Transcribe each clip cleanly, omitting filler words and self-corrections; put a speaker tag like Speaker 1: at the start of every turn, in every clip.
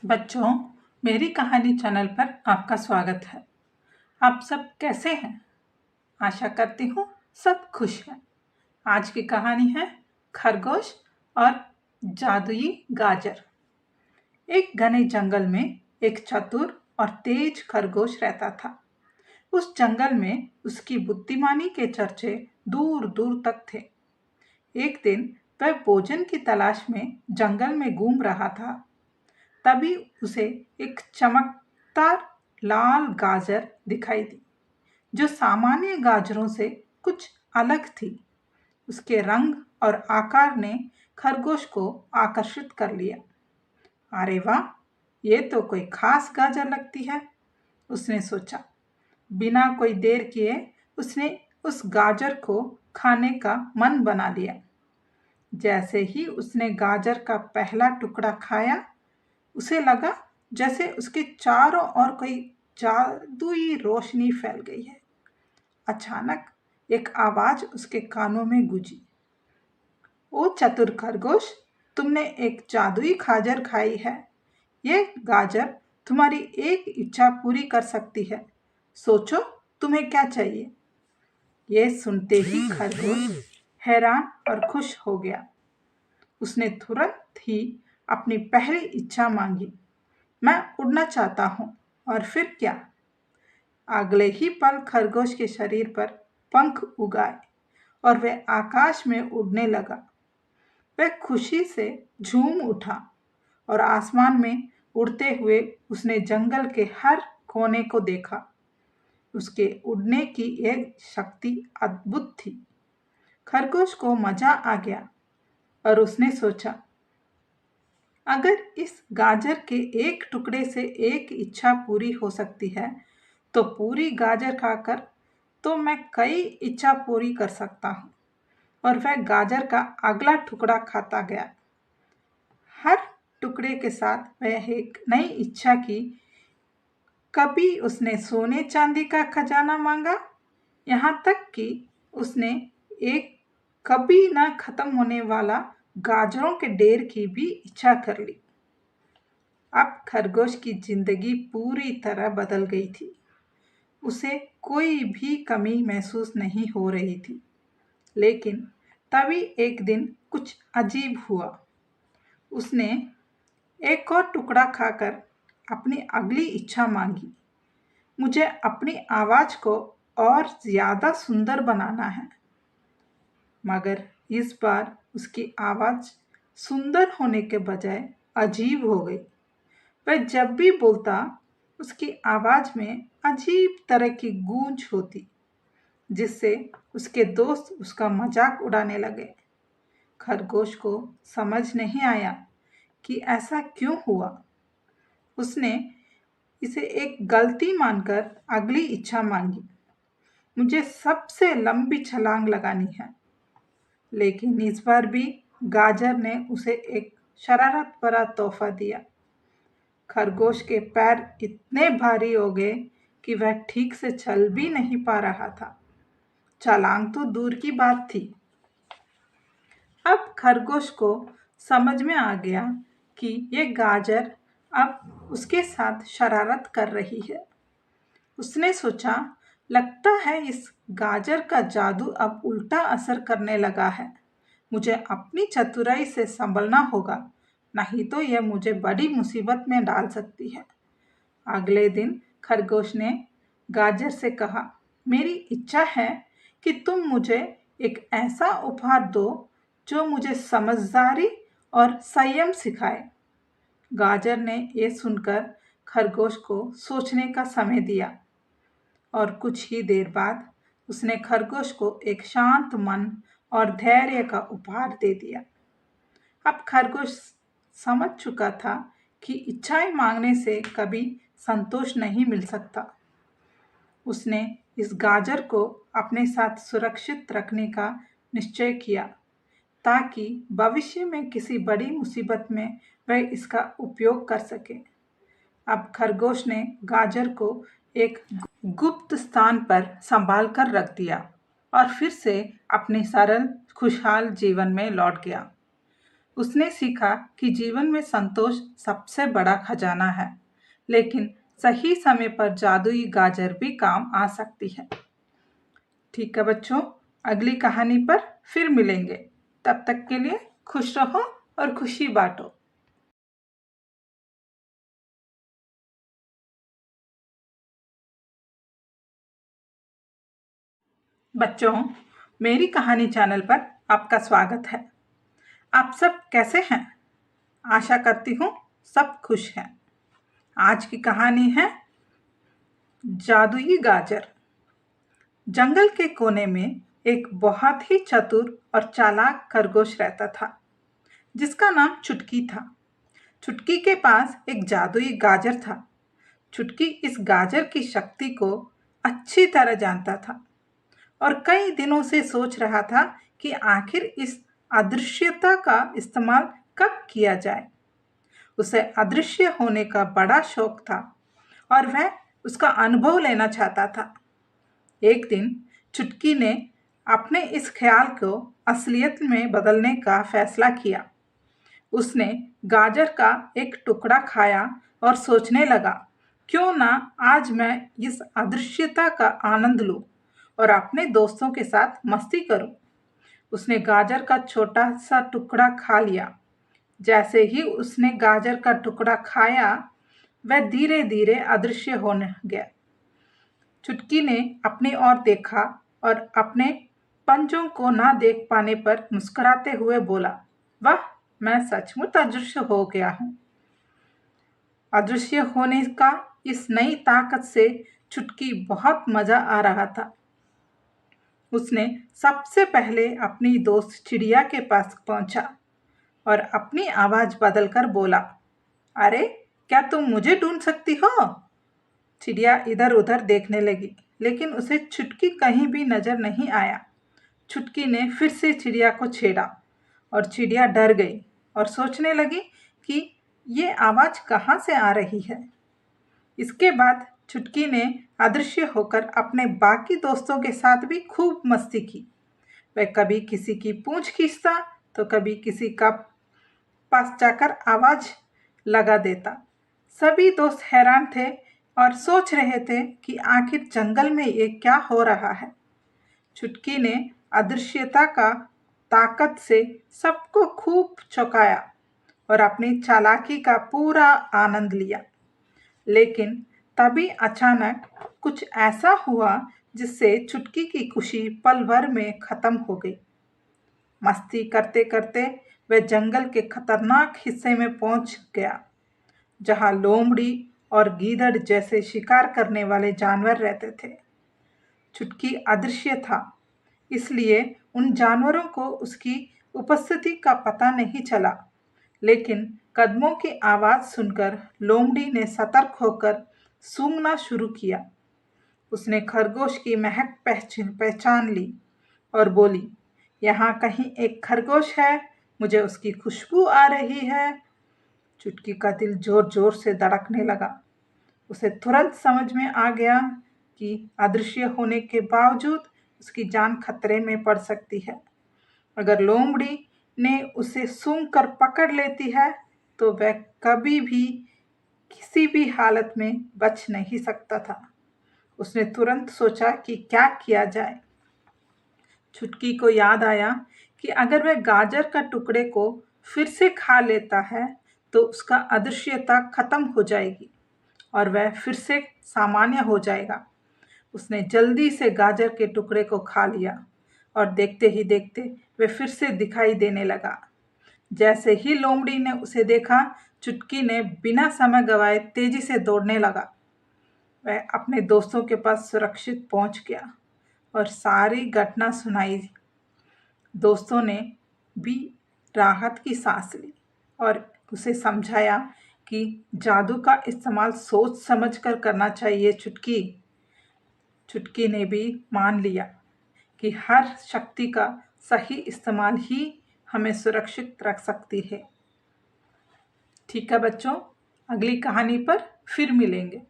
Speaker 1: बच्चों, मेरी कहानी चैनल पर आपका स्वागत है। आप सब कैसे हैं? आशा करती हूँ सब खुश हैं। आज की कहानी है खरगोश और जादुई गाजर। एक घने जंगल में एक चतुर और तेज खरगोश रहता था। उस जंगल में उसकी बुद्धिमानी के चर्चे दूर दूर तक थे। एक दिन वह भोजन की तलाश में जंगल में घूम रहा था। तभी उसे एक चमकदार लाल गाजर दिखाई दी, जो सामान्य गाजरों से कुछ अलग थी। उसके रंग और आकार ने खरगोश को आकर्षित कर लिया। अरे वाह, ये तो कोई खास गाजर लगती है, उसने सोचा। बिना कोई देर किए उसने उस गाजर को खाने का मन बना लिया। जैसे ही उसने गाजर का पहला टुकड़ा खाया, उसे लगा जैसे उसके चारों ओर कोई जादुई रोशनी फैल गई है। अचानक एक आवाज उसके कानों में गूंजी। ओ चतुर खरगोश, तुमने एक जादुई गाजर खाई है। ये गाजर तुम्हारी एक इच्छा पूरी कर सकती है। सोचो, तुम्हें क्या चाहिए? ये सुनते ही खरगोश हैरान और खुश हो गया। उसने तुरंत ही अपनी पहली इच्छा मांगी। मैं उड़ना चाहता हूँ। और फिर क्या? अगले ही पल खरगोश के शरीर पर पंख उगाए और वह आकाश में उड़ने लगा। वह खुशी से झूम उठा और आसमान में उड़ते हुए उसने जंगल के हर कोने को देखा। उसके उड़ने की यह शक्ति अद्भुत थी। खरगोश को मजा आ गया और उसने सोचा, अगर इस गाजर के एक टुकड़े से एक इच्छा पूरी हो सकती है, तो पूरी गाजर खाकर तो मैं कई इच्छा पूरी कर सकता हूँ। और वह गाजर का अगला टुकड़ा खाता गया। हर टुकड़े के साथ वह एक नई इच्छा की। कभी उसने सोने चांदी का खजाना मांगा, यहाँ तक कि उसने एक कभी न खत्म होने वाला गाजरों के ढेर की भी इच्छा कर ली। अब खरगोश की जिंदगी पूरी तरह बदल गई थी। उसे कोई भी कमी महसूस नहीं हो रही थी। लेकिन तभी एक दिन कुछ अजीब हुआ। उसने एक और टुकड़ा खाकर अपनी अगली इच्छा मांगी। मुझे अपनी आवाज को और ज्यादा सुंदर बनाना है। मगर इस बार उसकी आवाज सुंदर होने के बजाय अजीब हो गई। वह जब भी बोलता, उसकी आवाज में अजीब तरह की गूंज होती, जिससे उसके दोस्त उसका मजाक उड़ाने लगे। खरगोश को समझ नहीं आया कि ऐसा क्यों हुआ। उसने इसे एक गलती मानकर अगली इच्छा मांगी। मुझे सबसे लंबी छलांग लगानी है। लेकिन इस बार भी गाजर ने उसे एक शरारत भरा तोहफा दिया। खरगोश के पैर इतने भारी हो गए कि वह ठीक से चल भी नहीं पा रहा था। छलांग तो दूर की बात थी। अब खरगोश को समझ में आ गया कि ये गाजर अब उसके साथ शरारत कर रही है। उसने सोचा, लगता है इस गाजर का जादू अब उल्टा असर करने लगा है। मुझे अपनी चतुराई से संभलना होगा, नहीं तो यह मुझे बड़ी मुसीबत में डाल सकती है। अगले दिन खरगोश ने गाजर से कहा, मेरी इच्छा है कि तुम मुझे एक ऐसा उपहार दो जो मुझे समझदारी और संयम सिखाए। गाजर ने यह सुनकर खरगोश को सोचने का समय दिया और कुछ ही देर बाद उसने खरगोश को एक शांत मन और धैर्य का उपहार दे दिया। अब खरगोश समझ चुका था कि इच्छाएं मांगने से कभी संतोष नहीं मिल सकता। उसने इस गाजर को अपने साथ सुरक्षित रखने का निश्चय किया, ताकि भविष्य में किसी बड़ी मुसीबत में वह इसका उपयोग कर सके। अब खरगोश ने गाजर को एक गुप्त स्थान पर संभाल कर रख दिया और फिर से अपने सरल खुशहाल जीवन में लौट गया। उसने सीखा कि जीवन में संतोष सबसे बड़ा खजाना है, लेकिन सही समय पर जादुई गाजर भी काम आ सकती है। ठीक है बच्चों, अगली कहानी पर फिर मिलेंगे। तब तक के लिए खुश रहो और खुशी बांटो। बच्चों, मेरी कहानी चैनल पर आपका स्वागत है। आप सब कैसे हैं? आशा करती हूँ सब खुश हैं। आज की कहानी है जादुई गाजर। जंगल के कोने में एक बहुत ही चतुर और चालाक खरगोश रहता था, जिसका नाम चुटकी था। चुटकी के पास एक जादुई गाजर था। चुटकी इस गाजर की शक्ति को अच्छी तरह जानता था और कई दिनों से सोच रहा था कि आखिर इस अदृश्यता का इस्तेमाल कब किया जाए। उसे अदृश्य होने का बड़ा शौक था और वह उसका अनुभव लेना चाहता था। एक दिन चुटकी ने अपने इस ख्याल को असलियत में बदलने का फैसला किया। उसने गाजर का एक टुकड़ा खाया और सोचने लगा, क्यों ना आज मैं इस अदृश्यता का आनंद लूं और अपने दोस्तों के साथ मस्ती करूं। उसने गाजर का छोटा सा टुकड़ा खा लिया। जैसे ही उसने गाजर का टुकड़ा खाया, वह धीरे धीरे अदृश्य होने गया। चुटकी ने अपनी ओर देखा और अपने पंजों को ना देख पाने पर मुस्कुराते हुए बोला, वाह, मैं सचमुच अदृश्य हो गया हूँ। अदृश्य होने का इस नई ताकत से चुटकी बहुत मजा आ रहा था। उसने सबसे पहले अपनी दोस्त चिड़िया के पास पहुंचा और अपनी आवाज बदलकर बोला, अरे, क्या तुम मुझे ढूंढ सकती हो? चिड़िया इधर उधर देखने लगी, लेकिन उसे चुटकी कहीं भी नजर नहीं आया। चुटकी ने फिर से चिड़िया को छेड़ा और चिड़िया डर गई और सोचने लगी कि ये आवाज कहाँ से आ रही है। इसके बाद चुटकी ने अदृश्य होकर अपने बाकी दोस्तों के साथ भी खूब मस्ती की। वह कभी किसी की पूंछ खींचता तो कभी किसी का पास जाकर आवाज लगा देता। सभी दोस्त हैरान थे और सोच रहे थे कि आखिर जंगल में ये क्या हो रहा है। चुटकी ने अदृश्यता का ताकत से सबको खूब चौंकाया और अपनी चालाकी का पूरा आनंद लिया। लेकिन तभी अचानक कुछ ऐसा हुआ जिससे चुटकी की खुशी पल भर में खत्म हो गई। मस्ती करते करते वह जंगल के खतरनाक हिस्से में पहुंच गया, जहां लोमड़ी और गीदड़ जैसे शिकार करने वाले जानवर रहते थे। चुटकी अदृश्य था, इसलिए उन जानवरों को उसकी उपस्थिति का पता नहीं चला। लेकिन कदमों की आवाज सुनकर लोमड़ी ने सतर्क होकर सूंघना शुरू किया। उसने खरगोश की महक पहचान ली और बोली, यहाँ कहीं एक खरगोश है, मुझे उसकी खुशबू आ रही है। चुटकी का दिल जोर जोर से धड़कने लगा। उसे तुरंत समझ में आ गया कि अदृश्य होने के बावजूद उसकी जान खतरे में पड़ सकती है। अगर लोमड़ी ने उसे सूंघ कर पकड़ लेती है तो वह कभी भी किसी भी हालत में बच नहीं सकता था। उसने तुरंत सोचा कि क्या किया जाए। चुटकी को याद आया कि अगर वह गाजर का टुकड़े को फिर से खा लेता है तो उसका अदृश्यता खत्म हो जाएगी और वह फिर से सामान्य हो जाएगा। उसने जल्दी से गाजर के टुकड़े को खा लिया और देखते ही देखते वह फिर से दिखाई देने लगा। जैसे ही लोमड़ी ने उसे देखा, चुटकी ने बिना समय गवाए तेजी से दौड़ने लगा। वह अपने दोस्तों के पास सुरक्षित पहुंच गया और सारी घटना सुनाई। दोस्तों ने भी राहत की सांस ली और उसे समझाया कि जादू का इस्तेमाल सोच समझकर करना चाहिए। चुटकी ने भी मान लिया कि हर शक्ति का सही इस्तेमाल ही हमें सुरक्षित रख सकती है। ठीक है बच्चों, अगली कहानी पर फिर मिलेंगे।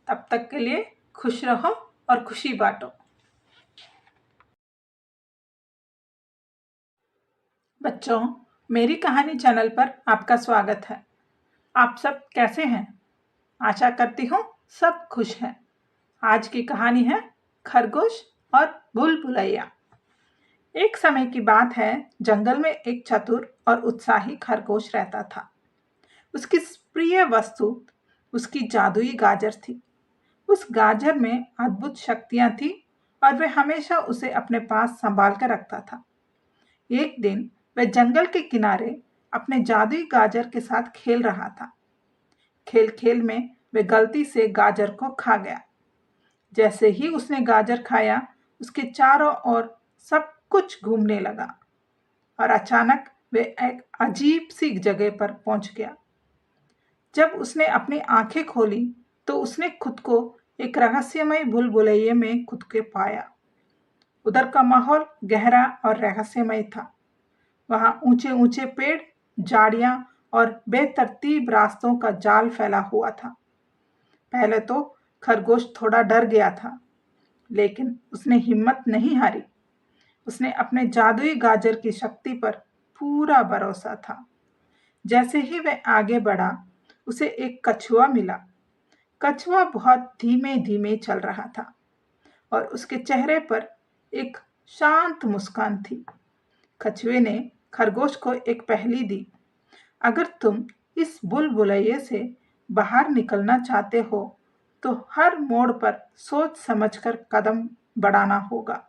Speaker 1: तब तक के लिए खुश रहो और खुशी बांटो। बच्चों, मेरी कहानी चैनल पर आपका स्वागत है। आप सब कैसे हैं? आशा करती हूँ सब खुश हैं। आज की कहानी है खरगोश और भूल-भुलैया। एक समय की बात है, जंगल में एक चतुर और उत्साही खरगोश रहता था। उसकी प्रिय वस्तु उसकी जादुई गाजर थी। उस गाजर में अद्भुत शक्तियां थी और वह हमेशा उसे अपने पास संभाल कर रखता था। एक दिन वह जंगल के किनारे अपने जादुई गाजर के साथ खेल रहा था। खेल खेल में वह गलती से गाजर को खा गया। जैसे ही उसने गाजर खाया, उसके चारों ओर सब कुछ घूमने लगा और अचानक वह एक अजीब सी जगह पर पहुंच गया। जब उसने अपनी आंखें खोली तो उसने खुद को एक रहस्यमय भूल-भुलैया में खुद के पाया। उधर का माहौल गहरा और रहस्यमय था। वहां ऊंचे ऊंचे पेड़, झाड़ियां और बेतरतीब रास्तों का जाल फैला हुआ था। पहले तो खरगोश थोड़ा डर गया था, लेकिन उसने हिम्मत नहीं हारी। उसने अपने जादुई गाजर की शक्ति पर पूरा भरोसा था। जैसे ही वह आगे बढ़ा, उसे एक कछुआ मिला। कछुआ बहुत धीमे धीमे चल रहा था और उसके चेहरे पर एक शांत मुस्कान थी। कछुए ने खरगोश को एक पहेली दी। अगर तुम इस भूल-भुलैया से बाहर निकलना चाहते हो तो हर मोड़ पर सोच समझकर कदम बढ़ाना होगा।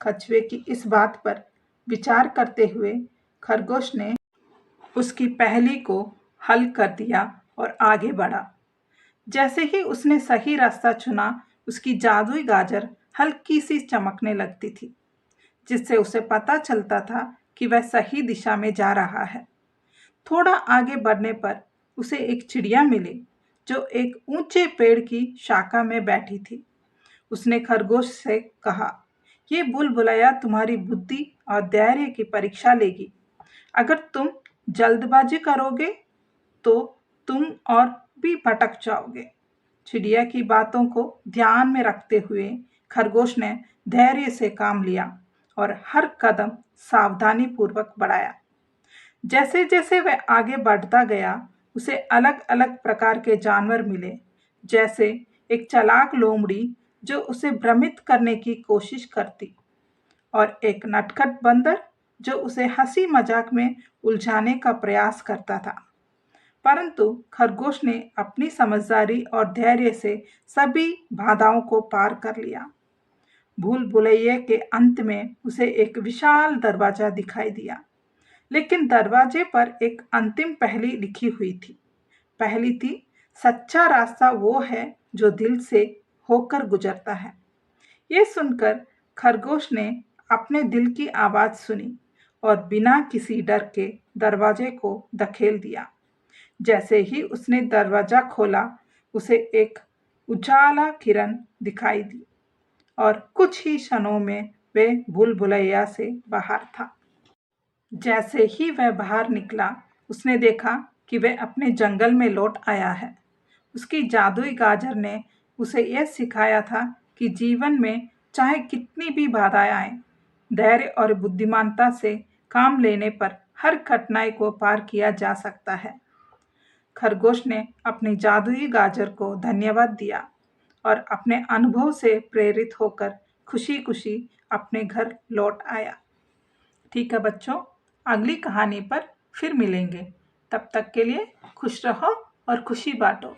Speaker 1: कछुए की इस बात पर विचार करते हुए खरगोश ने उसकी पहेली को हल कर दिया और आगे बढ़ा। जैसे ही उसने सही रास्ता चुना, उसकी जादुई गाजर हल्की सी चमकने लगती थी, जिससे उसे पता चलता था कि वह सही दिशा में जा रहा है। थोड़ा आगे बढ़ने पर उसे एक चिड़िया मिली जो एक ऊंचे पेड़ की शाखा में बैठी थी। उसने खरगोश से कहा, ये भूल-भुलैया तुम्हारी बुद्धि और धैर्य की परीक्षा लेगी। अगर तुम जल्दबाजी करोगे तो तुम और भी भटक जाओगे। चिड़िया की बातों को ध्यान में रखते हुए खरगोश ने धैर्य से काम लिया और हर कदम सावधानी पूर्वक बढ़ाया। जैसे जैसे वह आगे बढ़ता गया, उसे अलग अलग प्रकार के जानवर मिले, जैसे एक चालाक लोमड़ी जो उसे भ्रमित करने की कोशिश करती और एक नटखट बंदर जो उसे हंसी मजाक में उलझाने का प्रयास करता था। परंतु खरगोश ने अपनी समझदारी और धैर्य से सभी बाधाओं को पार कर लिया। भूल-भुलैया के अंत में उसे एक विशाल दरवाजा दिखाई दिया, लेकिन दरवाजे पर एक अंतिम पहेली लिखी हुई थी। पहेली थी, सच्चा रास्ता वो है जो दिल से होकर गुजरता है। ये सुनकर खरगोश ने अपने दिल की आवाज सुनी और बिना किसी डर के दरवाजे को धकेल दिया। जैसे ही उसने दरवाजा खोला, उसे एक उजाला किरण दिखाई दी और कुछ ही क्षणों में वह भूल-भुलैया से बाहर था। जैसे ही वह बाहर निकला, उसने देखा कि वह अपने जंगल में लौट आया है। उसकी जादुई गाजर ने उसे यह सिखाया था कि जीवन में चाहे कितनी भी बाधाएं आएं, धैर्य और बुद्धिमानता से काम लेने पर हर कठिनाई को पार किया जा सकता है। खरगोश ने अपनी जादुई गाजर को धन्यवाद दिया और अपने अनुभव से प्रेरित होकर खुशी-खुशी अपने घर लौट आया। ठीक है बच्चों, अगली कहानी पर फिर मिलेंगे। तब तक के लिए खुश रहो और खुशी बांटो।